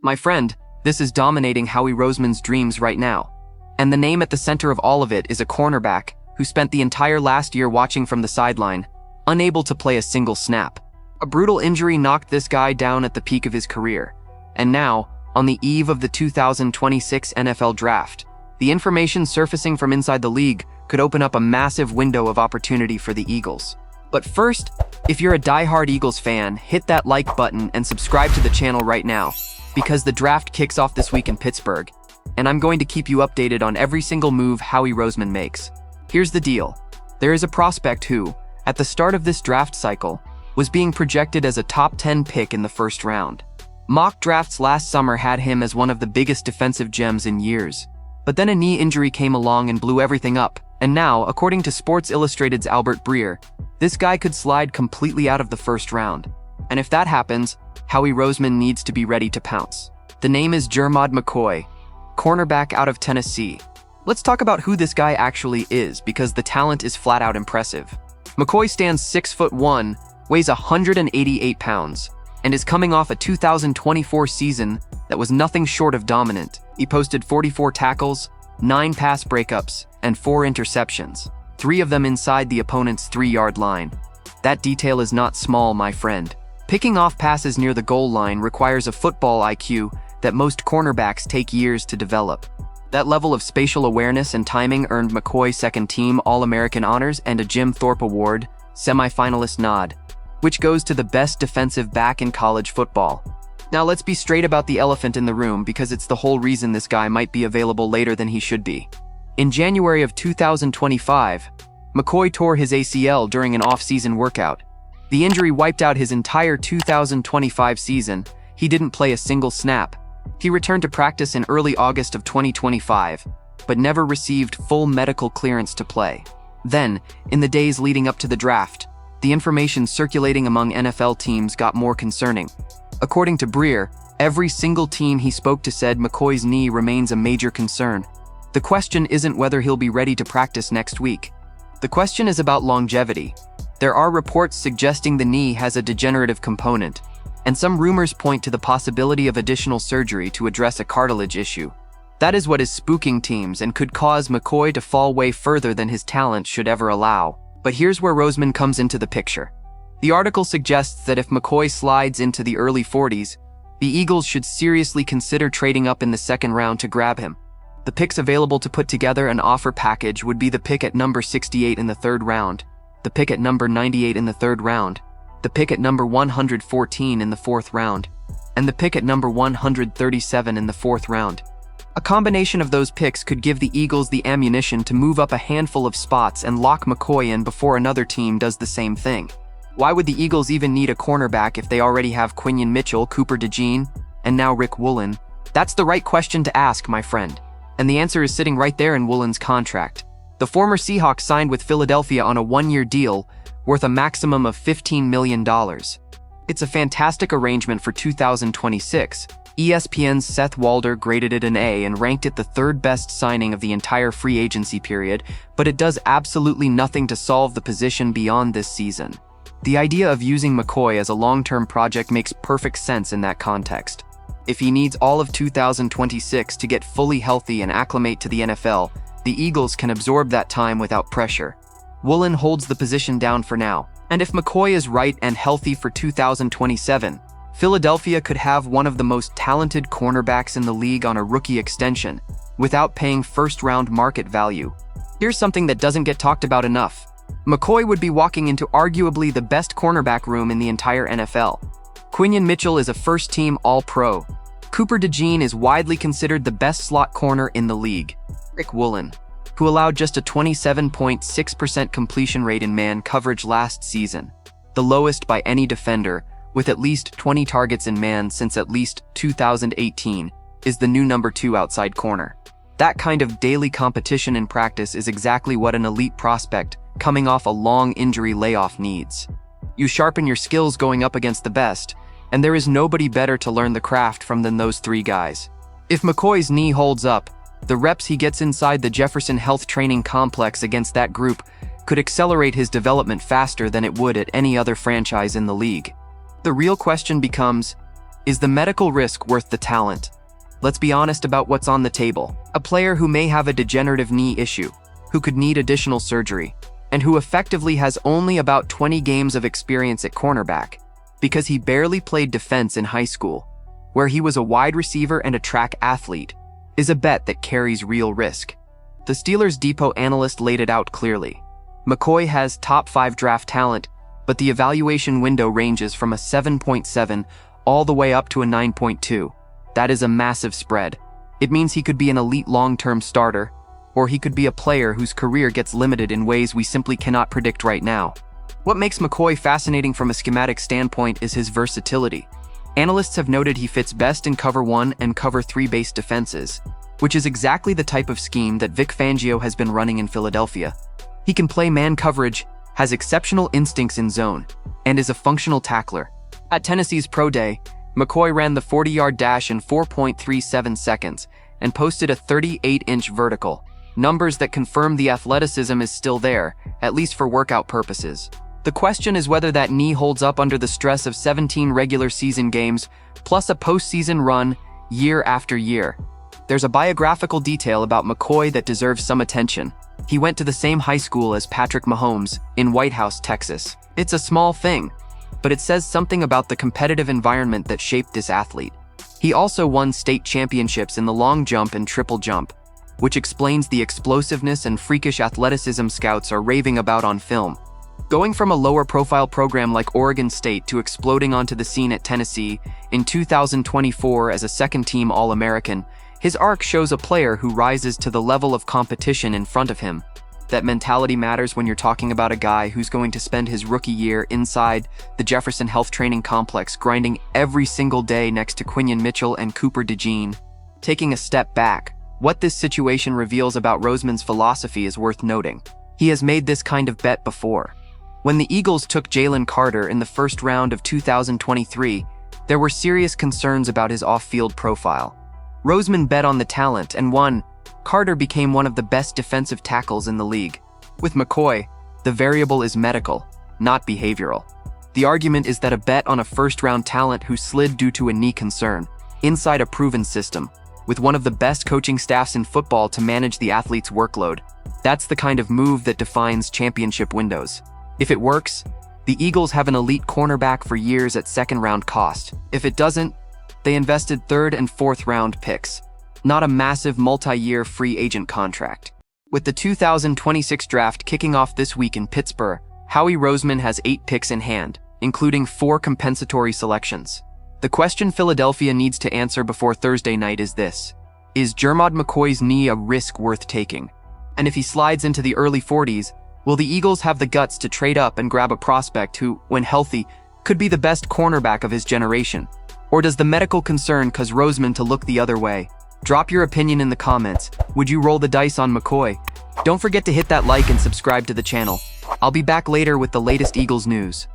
My friend, this is dominating Howie Roseman's dreams right now. And the name at the center of all of it is a cornerback who spent the entire last year watching from the sideline, unable to play a single snap. A brutal injury knocked this guy down at the peak of his career. And now, on the eve of the 2026 NFL Draft, the information surfacing from inside the league could open up a massive window of opportunity for the Eagles. But first, if you're a diehard Eagles fan, hit that like button and subscribe to the channel right now, because the draft kicks off this week in Pittsburgh, and I'm going to keep you updated on every single move Howie Roseman makes. Here's the deal. There is a prospect who, at the start of this draft cycle, was being projected as a top 10 pick in the first round. Mock drafts last summer had him as one of the biggest defensive gems in years. But then a knee injury came along and blew everything up, and now, according to Sports Illustrated's Albert Breer, this guy could slide completely out of the first round. And if that happens, Howie Roseman needs to be ready to pounce. The name is Germod McCoy, cornerback out of Tennessee. Let's talk about who this guy actually is, because the talent is flat out impressive. McCoy stands 6'1", weighs 188 pounds, and is coming off a 2024 season that was nothing short of dominant. He posted 44 tackles, 9 pass breakups, and 4 interceptions, 3 of them inside the opponent's 3-yard line. That detail is not small, my friend. Picking off passes near the goal line requires a football IQ that most cornerbacks take years to develop. That level of spatial awareness and timing earned McCoy second-team All-American honors and a Jim Thorpe Award semi-finalist nod, which goes to the best defensive back in college football. Now let's be straight about the elephant in the room, because it's the whole reason this guy might be available later than he should be. In January of 2025, McCoy tore his ACL during an off-season workout. The injury wiped out his entire 2025 season. He didn't play a single snap. He returned to practice in early August of 2025, but never received full medical clearance to play. Then, in the days leading up to the draft, the information circulating among NFL teams got more concerning. According to Breer, every single team he spoke to said McCoy's knee remains a major concern. The question isn't whether he'll be ready to practice next week. The question is about longevity. There are reports suggesting the knee has a degenerative component, and some rumors point to the possibility of additional surgery to address a cartilage issue. That is what is spooking teams and could cause McCoy to fall way further than his talent should ever allow. But here's where Roseman comes into the picture. The article suggests that if McCoy slides into the early 40s, the Eagles should seriously consider trading up in the second round to grab him. The picks available to put together an offer package would be the pick at number 68 in the third round, the pick at number 98 in the third round, the pick at number 114 in the fourth round, and the pick at number 137 in the fourth round. A combination of those picks could give the Eagles the ammunition to move up a handful of spots and lock McCoy in before another team does the same thing. Why would the Eagles even need a cornerback if they already have Quinyon Mitchell, Cooper DeJean, and now Rick Woolen? That's the right question to ask, my friend. And the answer is sitting right there in Woolen's contract. The former Seahawks signed with Philadelphia on a 1-year deal worth a maximum of $15 million. It's a fantastic arrangement for 2026. ESPN's Seth Walder graded it an A and ranked it the third best signing of the entire free agency period, but it does absolutely nothing to solve the position beyond this season. The idea of using McCoy as a long-term project makes perfect sense in that context. If he needs all of 2026 to get fully healthy and acclimate to the NFL, the Eagles can absorb that time without pressure. Woolen holds the position down for now, and if McCoy is right and healthy for 2027, Philadelphia could have one of the most talented cornerbacks in the league on a rookie extension, without paying first-round market value. Here's something that doesn't get talked about enough. McCoy would be walking into arguably the best cornerback room in the entire NFL. Quinyon Mitchell is a first-team All-Pro. Cooper DeJean is widely considered the best slot corner in the league. Rick Woolen, who allowed just a 27.6% completion rate in man coverage last season, the lowest by any defender, with at least 20 targets in man since at least 2018, is the new number 2 outside corner. That kind of daily competition in practice is exactly what an elite prospect coming off a long injury layoff needs. You sharpen your skills going up against the best, and there is nobody better to learn the craft from than those 3 guys. If McCoy's knee holds up, the reps he gets inside the Jefferson Health Training Complex against that group could accelerate his development faster than it would at any other franchise in the league. The real question becomes, Is the medical risk worth the talent? Let's be honest about what's on the table. A player who may have a degenerative knee issue, who could need additional surgery, and who effectively has only about 20 games of experience at cornerback, because he barely played defense in high school, where he was a wide receiver and a track athlete, is a bet that carries real risk. The Steelers' Depot analyst laid it out clearly. McCoy has top 5 draft talent, but the evaluation window ranges from a 7.7 all the way up to a 9.2. That is a massive spread. It means he could be an elite long-term starter, or he could be a player whose career gets limited in ways we simply cannot predict right now. What makes McCoy fascinating from a schematic standpoint is his versatility. Analysts have noted he fits best in cover 1 and cover 3 base defenses, which is exactly the type of scheme that Vic Fangio has been running in Philadelphia. He can play man coverage, has exceptional instincts in zone, and is a functional tackler. At Tennessee's Pro Day, McCoy ran the 40-yard dash in 4.37 seconds and posted a 38-inch vertical, numbers that confirm the athleticism is still there, at least for workout purposes. The question is whether that knee holds up under the stress of 17 regular season games, plus a postseason run year after year. There's a biographical detail about McCoy that deserves some attention. He went to the same high school as Patrick Mahomes in White House, Texas. It's a small thing, but it says something about the competitive environment that shaped this athlete. He also won state championships in the long jump and triple jump, which explains the explosiveness and freakish athleticism scouts are raving about on film. Going from a lower-profile program like Oregon State to exploding onto the scene at Tennessee in 2024 as a second-team All-American, his arc shows a player who rises to the level of competition in front of him. That mentality matters when you're talking about a guy who's going to spend his rookie year inside the Jefferson Health Training Complex grinding every single day next to Quinion Mitchell and Cooper DeJean. Taking a step back, what this situation reveals about Roseman's philosophy is worth noting. He has made this kind of bet before. When the Eagles took Jalen Carter in the first round of 2023, there were serious concerns about his off-field profile. Roseman bet on the talent and won. Carter became one of the best defensive tackles in the league. With McCoy, the variable is medical, not behavioral. The argument is that a bet on a first-round talent who slid due to a knee concern, inside a proven system, with one of the best coaching staffs in football to manage the athlete's workload. That's the kind of move that defines championship windows. If it works, the Eagles have an elite cornerback for years at second-round cost. If it doesn't, they invested third and fourth round picks, not a massive multi-year free agent contract. With the 2026 draft kicking off this week in Pittsburgh, Howie Roseman has 8 picks in hand, including 4 compensatory selections. The question Philadelphia needs to answer before Thursday night is this: is Germod McCoy's knee a risk worth taking? And if he slides into the early 40s, will the Eagles have the guts to trade up and grab a prospect who, when healthy, could be the best cornerback of his generation? Or does the medical concern cause Roseman to look the other way? Drop your opinion in the comments. Would you roll the dice on McCoy? Don't forget to hit that like and subscribe to the channel. I'll be back later with the latest Eagles news.